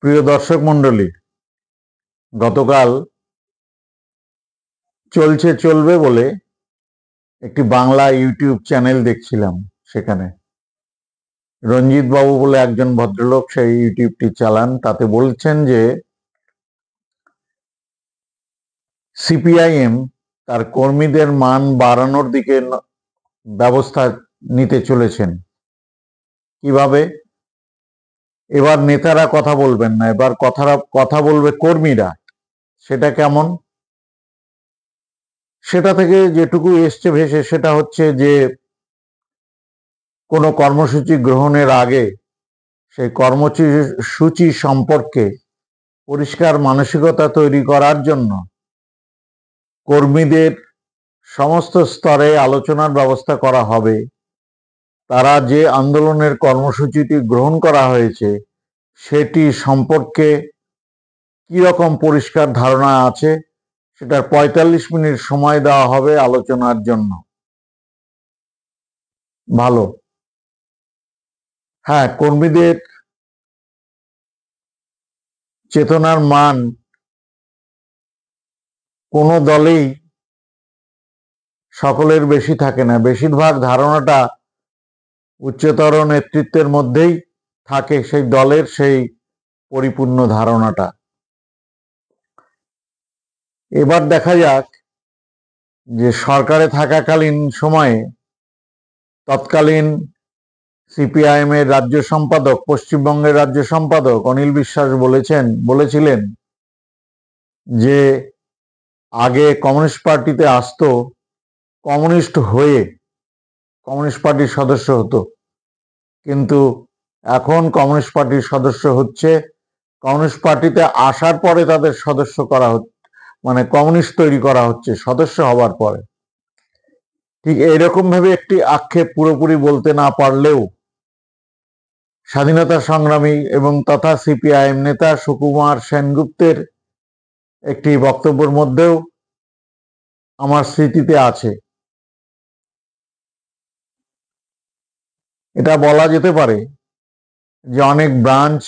প্রিয় দর্শক মণ্ডলী, গতকাল চলছে চলবে বলে একটি বাংলা ইউটিউব চ্যানেল দেখছিলাম। সেখানে রঞ্জিত বাবু বলে একজন ভদ্রলোক সেই ইউটিউবটি চালান। তাতে বলছেন যে সিপিআইএম তার কর্মীদের মান বাড়ানোর দিকে ব্যবস্থা নিতে চলেছেন। কিভাবে? এবার নেতারা কথা বলবেন না, এবার কথা বলবে কর্মীরা। সেটা কেমন? সেটা থেকে যেটুকু এসছে ভেসে সেটা হচ্ছে যে কোনো কর্মসূচি গ্রহণের আগে সেই কর্মসূচি সম্পর্কে পরিষ্কার মানসিকতা তৈরি করার জন্য কর্মীদের সমস্ত স্তরে আলোচনার ব্যবস্থা করা হবে। তারা যে আন্দোলনের কর্মসূচিটি গ্রহণ করা হয়েছে সেটি সম্পর্কে কি রকম পরিষ্কার ধারণা আছে সেটার ৪৫ মিনিট সময় দেওয়া হবে আলোচনার জন্য। ভালো। হ্যাঁ, কর্মীদের চেতনার মান কোনো দলেই সকলের বেশি থাকে না। বেশিরভাগ ধারণাটা উচ্চতর নেতৃত্বের মধ্যেই থাকে, সেই দলের সেই পরিপূর্ণ ধারণাটা। এবার দেখা যাক যে সরকারে থাকাকালীন সময়ে তৎকালীন সিপিআইএম এর রাজ্য সম্পাদক, পশ্চিমবঙ্গের রাজ্য সম্পাদক অনিল বিশ্বাস বলেছিলেন যে আগে কমিউনিস্ট পার্টিতে আসতো, কমিউনিস্ট হয়ে কমিউনিস্ট পার্টির সদস্য হতো, কিন্তু এখন কমিউনিস্ট পার্টির সদস্য হচ্ছে কমিউনিস্ট পার্টিতে আসার পরে তাদের সদস্য করা হচ্ছে, মানে কমিউনিস্ট তৈরি করা হচ্ছে সদস্য হবার পরে। ঠিক এইরকম ভাবে একটি আক্ষেপ পুরোপুরি বলতে না পারলেও স্বাধীনতা সংগ্রামী এবং তথা সিপিআইএম নেতা সুকুমার সেনগুপ্তের একটি বক্তব্যের মধ্যেও আমার স্মৃতিতে আছে। এটা বলা যেতে পারে যে অনেক ব্রাঞ্চ,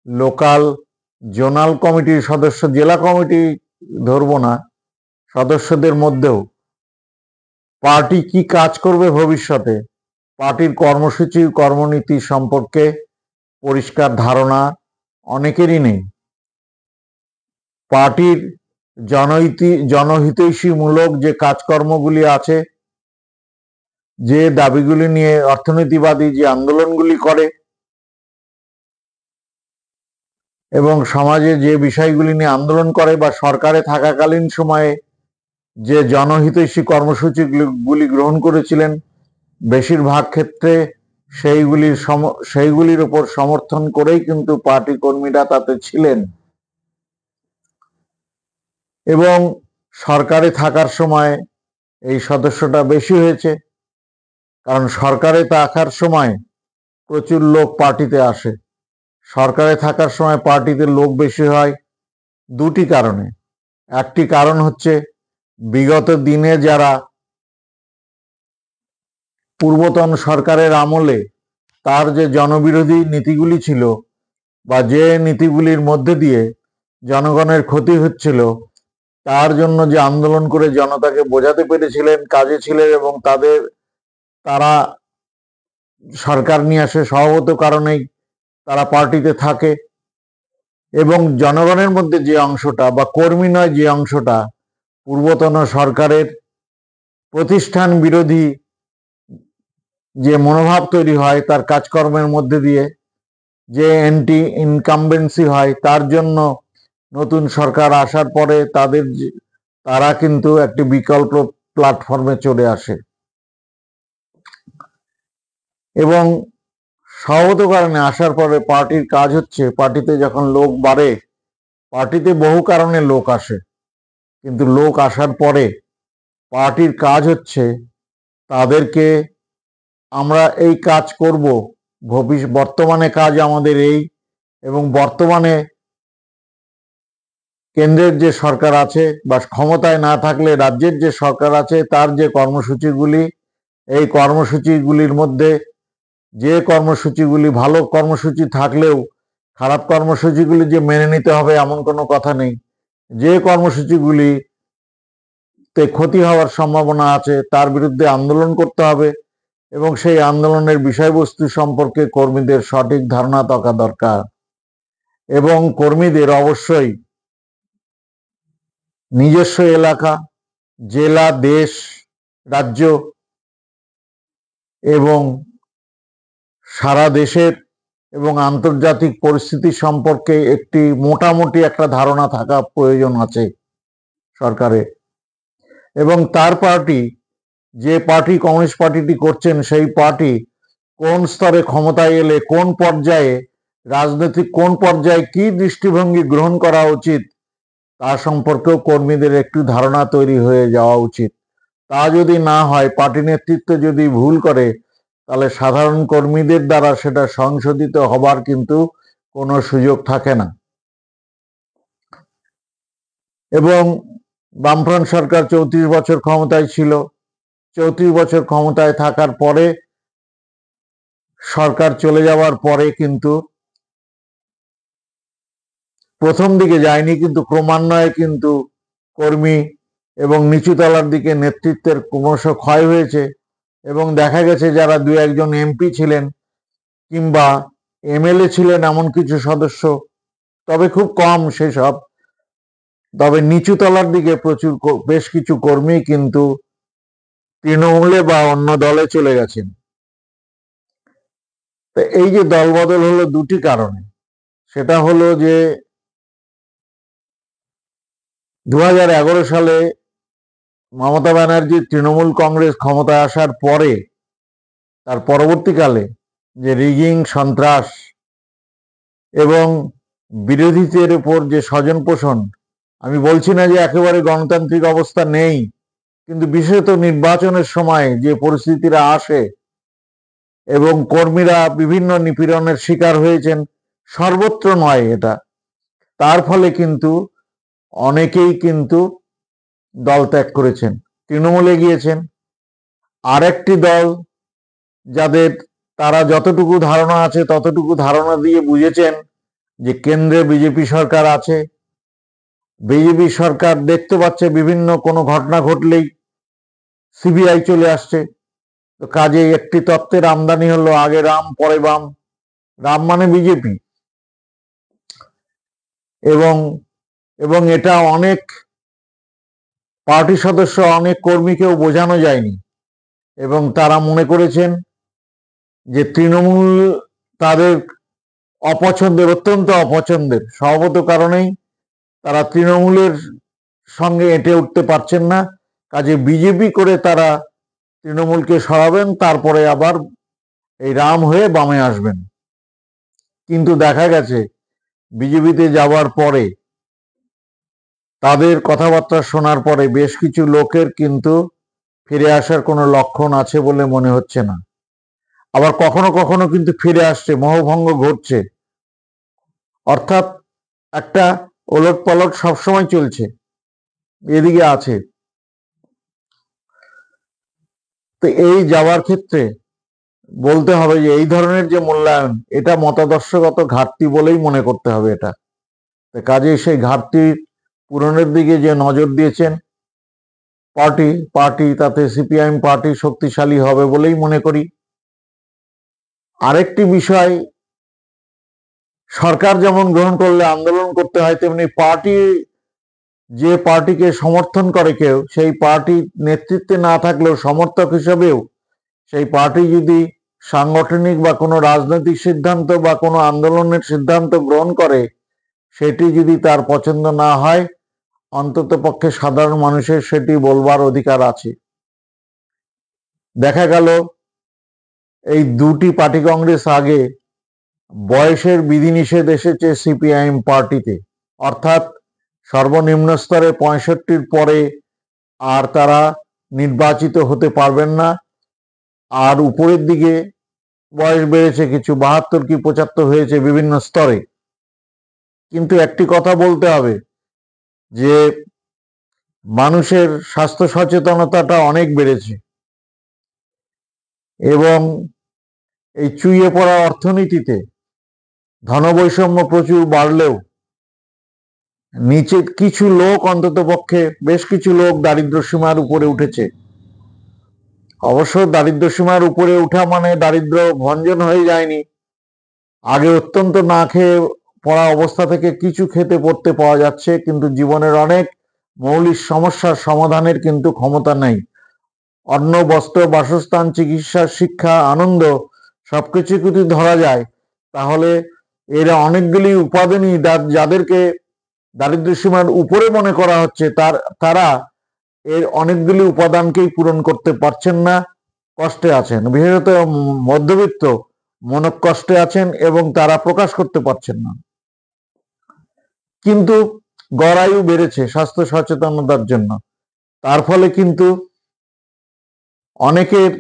লোকাল, জোনাল কমিটির সদস্য, জেলা কমিটি ধরবো না, সদস্যদের মধ্যেও পার্টি কি কাজ করবে ভবিষ্যতে, পার্টির কর্মসূচি, কর্মনীতি সম্পর্কে পরিষ্কার ধারণা অনেকেরই নেই। পার্টির জনহিতৈষীমূলক যে কাজকর্মগুলি আছে, যে দাবিগুলি নিয়ে অর্থনীতিবাদী যে আন্দোলনগুলি করে এবং সমাজে যে বিষয়গুলি নিয়ে আন্দোলন করে বা সরকারে থাকাকালীন সময়ে যে জনহিতৈষী কর্মসূচিগুলি গ্রহণ করেছিলেন, বেশিরভাগ ক্ষেত্রে সেইগুলির উপর সমর্থন করেই কিন্তু পার্টি কর্মীরা তাতে ছিলেন। এবং সরকারে থাকার সময় এই সদস্যটা বেশি হয়েছে, কারণ সরকারে থাকার সময় প্রচুর লোক পার্টিতে আসে। সরকারে থাকার সময় পার্টিতে লোক বেশি হয় দুটি কারণে। একটি কারণ হচ্ছে বিগত দিনে যারা পূর্বতন সরকারের আমলে তার যে জনবিরোধী নীতিগুলি ছিল বা যে নীতিগুলির মধ্যে দিয়ে জনগণের ক্ষতি হচ্ছিল, তার জন্য যে আন্দোলন করে জনতাকে বোঝাতে পেরেছিলেন, কাজে ছিলেন এবং তারা সরকার নিয়ে আসে, স্বভাবত কারণেই তারা পার্টিতে থাকে। এবং জনগণের মধ্যে যে অংশটা বা কর্মী নয় যে অংশটা পূর্বতন সরকারের প্রতিষ্ঠান বিরোধী যে মনোভাব তৈরি হয় তার কাজকর্মের মধ্যে দিয়ে, যে অ্যান্টি ইনকামবেন্সি হয়, তার জন্য নতুন সরকার আসার পরে তারা কিন্তু একটি বিকল্প প্ল্যাটফর্মে চলে আসে। এবং স্বভাবত কারণে আসার পরে পার্টির কাজ হচ্ছে, পার্টিতে যখন লোক বাড়ে, পার্টিতে বহু কারণে লোক আসে, কিন্তু লোক আসার পরে পার্টির কাজ হচ্ছে তাদেরকে আমরা এই কাজ করব, বর্তমানে কাজ আমাদের এই, এবং বর্তমানে কেন্দ্রের যে সরকার আছে বা ক্ষমতায় না থাকলে রাজ্যের যে সরকার আছে তার যে কর্মসূচিগুলি, এই কর্মসূচিগুলির মধ্যে যে কর্মসূচিগুলি ভালো কর্মসূচি থাকলেও খারাপ কর্মসূচিগুলি যে মেনে নিতে হবে এমন কোনো কথা নেই। যে কর্মসূচিগুলিতে ক্ষতি হওয়ার সম্ভাবনা আছে তার বিরুদ্ধে আন্দোলন করতে হবে এবং সেই আন্দোলনের বিষয়বস্তু সম্পর্কে কর্মীদের সঠিক ধারণা থাকা দরকার এবং কর্মীদের অবশ্যই নিজস্ব এলাকা, জেলা, দেশ, রাজ্য এবং সারা দেশের এবং আন্তর্জাতিক পরিস্থিতি সম্পর্কে একটি মোটামুটি একটা ধারণা থাকা প্রয়োজন আছে সরকারের। এবং তার পার্টি, যে পার্টি কমিউনিস্ট পার্টিটি করছেন, সেই পার্টি কোন স্তরে ক্ষমতায় এলে কোন পর্যায়ে রাজনৈতিক কোন পর্যায়ে কি দৃষ্টিভঙ্গি গ্রহণ করা উচিত তা সম্পর্কেও কর্মীদের একটু ধারণা তৈরি হয়ে যাওয়া উচিত। তা যদি না হয়, পার্টি নেতৃত্ব যদি ভুল করে, তাহলে সাধারণ কর্মীদের দ্বারা সেটা সংশোধিত হবার কিন্তু কোনো সুযোগ থাকে না। এবং বামফ্রন্ট সরকার 34 বছর ক্ষমতায় ছিল। 34 বছর ক্ষমতায় থাকার পরে, সরকার চলে যাওয়ার পরে কিন্তু প্রথম দিকে যায়নি, কিন্তু ক্রমান্বয়ে কিন্তু কর্মী এবং নিচু তলার দিকে নেতৃত্বের ক্রমশ ক্ষয় হয়েছে এবং দেখা গেছে যারা দু একজন এমপি ছিলেন কিংবা এমএলএ ছিলেন এমন কিছু সদস্য, তবে খুব কম সেসব, তবে নিচু তলার দিকে বেশ কিছু কর্মী কিন্তু তৃণমূলে বা অন্য দলে চলে গেছেন। তো এই যে দলবদল হলো দুটি কারণে। সেটা হলো যে 2011 সালে মমতা ব্যানার্জির তৃণমূল কংগ্রেস ক্ষমতায় আসার পরে, তার পরবর্তীকালে যে রিগিং, সন্ত্রাস এবং বিরোধীদের উপর যে স্বজন পোষণ, আমি বলছি না যে একেবারে গণতান্ত্রিক অবস্থা নেই, কিন্তু বিশেষত নির্বাচনের সময় যে পরিস্থিতিরা আসে এবং কর্মীরা বিভিন্ন নিপীড়নের শিকার হয়েছেন, সর্বত্র নয় এটা, তার ফলে কিন্তু অনেকেই কিন্তু দল ত্যাগ করেছেন, তৃণমূলে গিয়েছেন। আরেকটি দল, যাদের তারা যতটুকু ধারণা আছে ততটুকু ধারণা দিয়ে বুঝেছেন যে কেন্দ্রে বিজেপি সরকার আছে, বিজেপি সরকার দেখতে পাচ্ছে বিভিন্ন কোনো ঘটনা ঘটলেই সিবিআই চলে আসছে, তো কাজে একটি তত্ত্বের আমদানি হলো, আগে রাম পরে বাম, রাম মানে বিজেপি। এবং এটা অনেক পার্টি সদস্য, অনেক কর্মীকেও বোঝানো যায়নি এবং তারা মনে করেছেন যে তৃণমূল তাদের অপছন্দের, অত্যন্ত অপছন্দের স্বভাবত কারণেই তারা তৃণমূলের সঙ্গে এঁটে উঠতে পারছেন না, কাজে বিজেপি করে তারা তৃণমূলকে সরাবেন, তারপরে আবার এই রাম হয়ে বামে আসবেন। কিন্তু দেখা গেছে বিজেপিতে যাওয়ার পরে, তাদের কথাবার্তা শোনার পরে বেশ কিছু লোকের কিন্তু ফিরে আসার কোনো লক্ষণ আছে বলে মনে হচ্ছে না। আবার কখনো কখনো কিন্তু ফিরে আসছে, মোহভঙ্গ ঘটছে, অর্থাৎ একটা ওলট পালট সবসময় চলছে, এদিকে আছে। তো এই যাওয়ার ক্ষেত্রে বলতে হবে যে এই ধরনের যে মূল্যায়ন, এটা মতাদর্শগত ঘাটতি বলেই মনে করতে হবে এটা। কাজেই সেই ঘাটতির পূরণের দিকে যে নজর দিয়েছেন পার্টি, তাতে সিপিআইএম পার্টি শক্তিশালী হবে বলেই মনে করি। আরেকটি বিষয়, সরকার যেমন গ্রহণ করলে আন্দোলন করতে হয়, তেমনি যে পার্টিকে সমর্থন করে কেউ, সেই পার্টি নেতৃত্বে না থাকলেও সমর্থক হিসেবেও সেই পার্টি যদি সাংগঠনিক বা কোনো রাজনৈতিক সিদ্ধান্ত বা কোনো আন্দোলনের সিদ্ধান্ত গ্রহণ করে, সেটি যদি তার পছন্দ না হয়, অন্তত পক্ষে সাধারণ মানুষের সেটি বলবার অধিকার আছে। দেখা গেল এই দুটি পার্টি কংগ্রেস আগে বয়সের বিধিনিষেধ এসেছে সিপিআইএম পার্টিতে, অর্থাৎ সর্বনিম্ন স্তরে 65 পরে আর তারা নির্বাচিত হতে পারবেন না, আর উপরের দিকে বয়স বেড়েছে কিছু, 72 কি 75 হয়েছে বিভিন্ন স্তরে। কিন্তু একটি কথা বলতে হবে যে মানুষের স্বাস্থ্য সচেতনতাটা অনেক বেড়েছে এবং এই চুইয়ে পড়া অর্থনীতিতে ধনবৈষম্য প্রচুর বাড়লেও নিচে কিছু লোক, অন্তত পক্ষে বেশ কিছু লোক দারিদ্র সীমার উপরে উঠেছে। অবশ্য দারিদ্র সীমার উপরে উঠা মানে দারিদ্র ভঞ্জন হয়ে যায়নি। আগে অত্যন্ত না খেয়ে পড়া অবস্থা থেকে কিছু খেতে পড়তে পাওয়া যাচ্ছে, কিন্তু জীবনের অনেক মৌলিক সমস্যার সমাধানের কিন্তু ক্ষমতা নেই। অন্ন, বস্ত্র, বাসস্থান, চিকিৎসা, শিক্ষা, আনন্দ সবকিছু যদি ধরা যায়, তাহলে এরা অনেকগুলি উপাদানই যাদেরকে দারিদ্র সীমার উপরে মনে করা হচ্ছে তারা এর অনেকগুলি উপাদানকেই পূরণ করতে পারছেন না, কষ্টে আছেন। বিশেষত মধ্যবিত্ত মনক কষ্টে আছেন এবং তারা প্রকাশ করতে পারছেন না। কিন্তু গড়ায়ু বেড়েছে স্বাস্থ্য সচেতনতার জন্য। তার ফলে কিন্তু অনেকের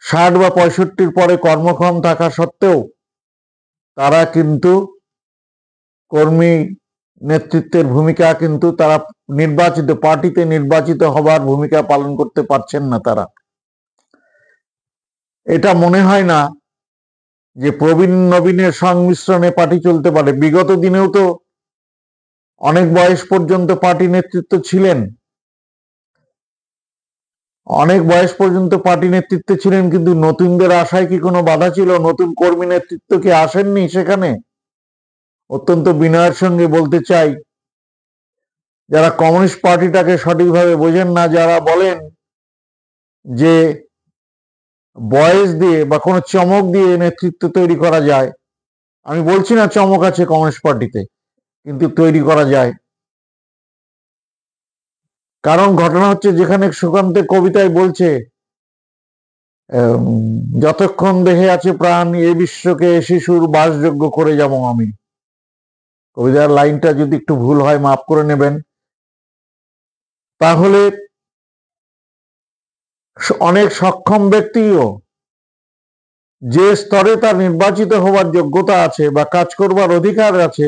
60 বা 65 পরে কর্মক্ষম থাকা সত্ত্বেও তারা কিন্তু কর্মী নেতৃত্বের ভূমিকা কিন্তু তারা নির্বাচিত পার্টিতে নির্বাচিত হবার ভূমিকা পালন করতে পারছেন না। তারা এটা মনে হয় না যে প্রবীণ নবীনের সংমিশ্রণে পার্টি চলতে পারে। বিগত দিনেও তো অনেক বয়স পর্যন্ত পার্টি নেতৃত্ব ছিলেন, অনেক বয়স পর্যন্ত পার্টি নেতৃত্বে ছিলেন, কিন্তু নতুনদের আশায় কি কোনো বাধা ছিল? নতুন কর্মী নেতৃত্ব কি আসেননি সেখানে? অত্যন্ত বিনয়ের সঙ্গে বলতে চাই, যারা কমিউনিস্ট পার্টিটাকে সঠিকভাবে বোঝেন না, যারা বলেন যে বয়স দিয়ে বা কোনো চমক দিয়ে নেতৃত্ব তৈরি করা যায়, আমি বলছি না চমক আছে কমিউনিস্ট পার্টিতে, কিন্তু তৈরি করা যায়। কারণ ঘটনা হচ্ছে, যেখানে সুকান্তের কবিতায় বলছে যতক্ষণ দেহে আছে প্রাণ এ বিশ্বকে শিশুর বাসযোগ্য করে যাব আমি। কবিতার লাইনটা যদি একটু ভুল হয় মাফ করে নেবেন। তাহলে অনেক সক্ষম ব্যক্তিও যে স্তরে তার নির্বাচিত হওয়ার যোগ্যতা আছে বা কাজ করবার অধিকার আছে,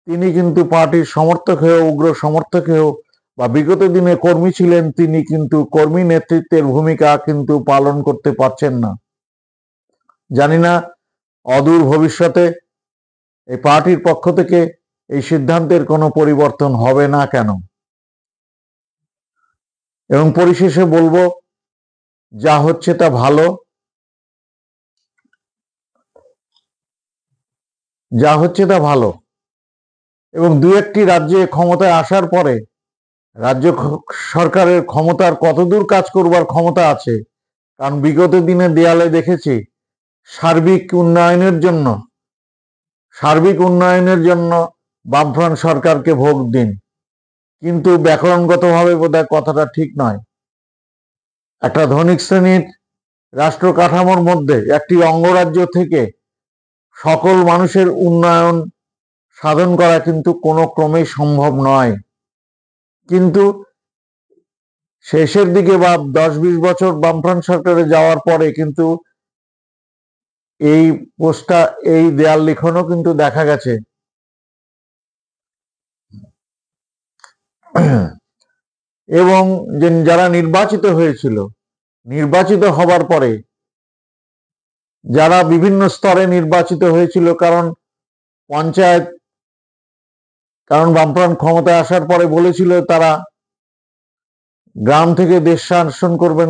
তিনি কিন্তু পার্টির সমর্থক হয়েও, উগ্র সমর্থক হয়েও বা বিগত দিনে কর্মী ছিলেন, তিনি কিন্তু কর্মী নেতৃত্বের ভূমিকা কিন্তু পালন করতে পারছেন না। জানি না অদূর ভবিষ্যতে এই পার্টির পক্ষ থেকে এই সিদ্ধান্তের কোনো পরিবর্তন হবে না কেন। এবং পরিশেষে বলবো, যা হচ্ছে তা ভালো, যা হচ্ছে তা ভালো। এবং দু একটি রাজ্যে ক্ষমতায় আসার পরে রাজ্য সরকারের ক্ষমতার কতদূর কাজ করবার ক্ষমতা আছে, কারণ বিগত দিনে দেয়ালে দেখেছি সার্বিক উন্নয়নের জন্য বামফ্রন্ট সরকারকে ভোট দিন, কিন্তু ব্যাকরণগতভাবে বোধহয় কথাটা ঠিক নয়। একটা ধনিক শ্রেণীর রাষ্ট্র কাঠামোর মধ্যে একটি অঙ্গরাজ্য থেকে সকল মানুষের উন্নয়ন সাধন করা কিন্তু কোনো ক্রমেই সম্ভব নয়। কিন্তু শেষের দিকে বা 10-20 বছর বামফ্রন্ট সরকারে যাওয়ার পরে কিন্তু এই দেয়াল লিখনও কিন্তু দেখা গেছে। এবং যারা নির্বাচিত হয়েছিল, নির্বাচিত হবার পরে যারা বিভিন্ন স্তরে নির্বাচিত হয়েছিল, কারণ বামফ্রন্ট ক্ষমতায় আসার পরে বলেছিল তারা গ্রাম থেকে দেশ শাসন করবেন,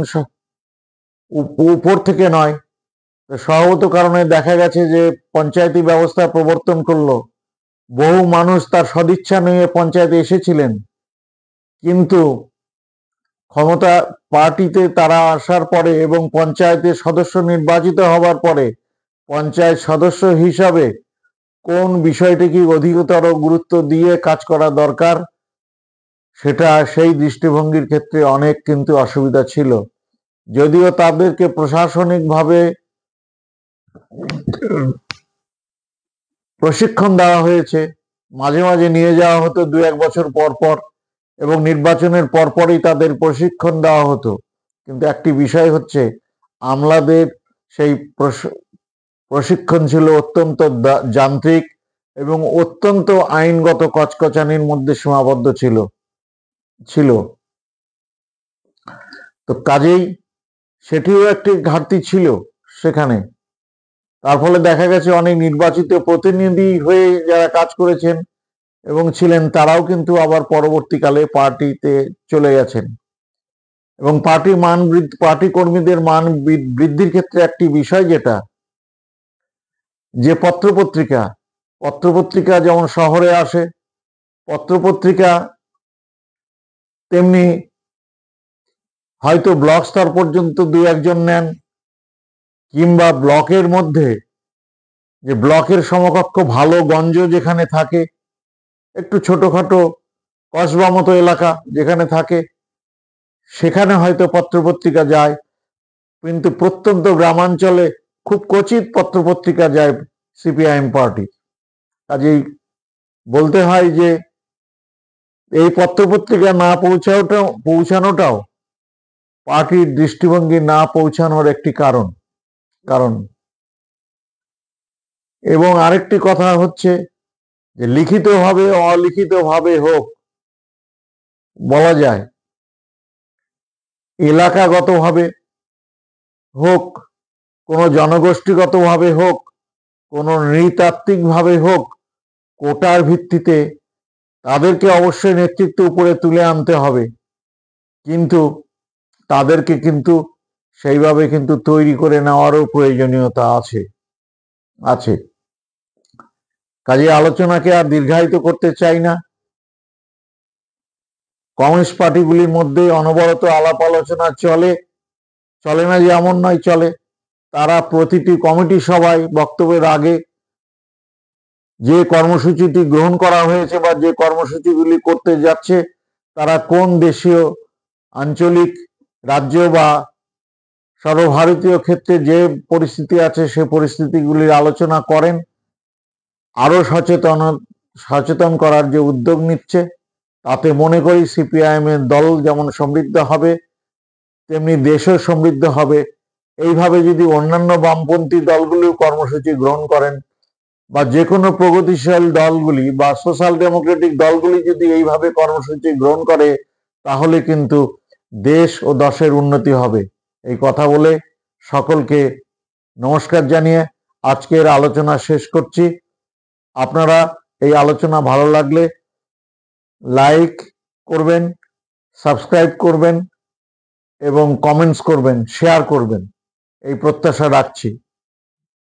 উপর থেকে নয়। স্বভাবত কারণে দেখা গেছে যে পঞ্চায়েতি ব্যবস্থা প্রবর্তন করলো। বহু মানুষ তার সদিচ্ছা নিয়ে পঞ্চায়েতে এসেছিলেন, কিন্তু ক্ষমতা পার্টিতে তারা আসার পরে এবং পঞ্চায়েতের সদস্য নির্বাচিত হবার পরে পঞ্চায়েত সদস্য হিসাবে কোন বিষয়টিকে অধিকতর গুরুত্ব দিয়ে কাজ করা দরকার, সেটা সেই দৃষ্টিভঙ্গির ক্ষেত্রে অনেক কিন্তু অসুবিধা ছিল। যদিও তাদেরকে প্রশাসনিকভাবে প্রশিক্ষণ দেওয়া হয়েছে, মাঝে মাঝে নিয়ে যাওয়া হতো 2-1 বছর পর পর, এবং নির্বাচনের পরপরই তাদের প্রশিক্ষণ দেওয়া হতো। কিন্তু একটি বিষয় হচ্ছে, আমলাদের সেই প্রশিক্ষণ ছিল অত্যন্ত যান্ত্রিক এবং অত্যন্ত আইনগত কচকচানির মধ্যে সীমাবদ্ধ ছিল। তো কাজেই সেটিও একটি ঘাটতি ছিল সেখানে। তার ফলে দেখা গেছে অনেক নির্বাচিত প্রতিনিধি হয়ে যারা কাজ করেছেন এবং ছিলেন তারাও কিন্তু আবার পরবর্তীকালে পার্টিতে চলে গেছেন। এবং পার্টি কর্মীদের মান বৃদ্ধির ক্ষেত্রে একটি বিষয় যেটা, যে পত্রপত্রিকা যেমন শহরে আসে, পত্রপত্রিকা তেমনি হয়তো ব্লক স্তর পর্যন্ত দু একজন নেন, কিংবা ব্লকের মধ্যে যে ব্লকের সমকক্ষ ভালো গঞ্জ যেখানে থাকে, একটু ছোটখাটো কসবা মতো এলাকা যেখানে থাকে, সেখানে হয়তো পত্রপত্রিকা যায়, কিন্তু প্রত্যন্ত গ্রামাঞ্চলে খুব ক্বচিত পত্রপত্রিকা যায় সিপিআইএম পার্টি। কাজেই বলতে হয় যে এই পত্রপত্রিকা না পৌঁছানোটাও পার্টির দৃষ্টিভঙ্গি না পৌঁছানোর একটি কারণ। এবং আরেকটি কথা হচ্ছে যে লিখিতভাবে অলিখিতভাবে হোক, বলা যায় এলাকাগতভাবে হোক, কোনো জনগোষ্ঠীগতভাবে হোক, কোনো নৃতাত্ত্বিকভাবে হোক, কোটার ভিত্তিতে তাদেরকে অবশ্যই নেতৃত্ব উপরে তুলে আনতে হবে, কিন্তু তাদেরকে কিন্তু সেইভাবে কিন্তু তৈরি করে নেওয়ারও প্রয়োজনীয়তা আছে। কাজে আলোচনাকে আর দীর্ঘায়িত করতে চাই না। কমিউনিস্ট পার্টিগুলির মধ্যে অনবরত আলাপ আলোচনা চলে না যে এমন নয়, চলে। তারা প্রতিটি কমিটি সভায় বক্তব্যের আগে যে কর্মসূচিটি গ্রহণ করা হয়েছে বা যে কর্মসূচিগুলি করতে যাচ্ছে, তারা কোন দেশীয়, আঞ্চলিক, রাজ্য বা সর্বভারতীয় ক্ষেত্রে যে পরিস্থিতি আছে সে পরিস্থিতিগুলির আলোচনা করেন, আরো সচেতন করার যে উদ্যোগ নিচ্ছে, তাতে মনে করি সিপিআইএম এর দল যেমন সমৃদ্ধ হবে, তেমনি দেশও সমৃদ্ধ হবে। এইভাবে যদি অন্যান্য বামপন্থী দলগুলিও কর্মসূচি গ্রহণ করেন, বা যে কোনো প্রগতিশীল দলগুলি বা সোশ্যাল ডেমোক্রেটিক দলগুলি যদি এইভাবে কর্মসূচি গ্রহণ করে, তাহলে কিন্তু দেশ ও দশের উন্নতি হবে। এই কথা বলে সকলকে নমস্কার জানিয়ে আজকের আলোচনা শেষ করছি। আপনারা এই আলোচনা ভালো লাগলে লাইক করবেন, সাবস্ক্রাইব করবেন এবং কমেন্টস করবেন, শেয়ার করবেন, এই প্রত্যাশা রাখছি।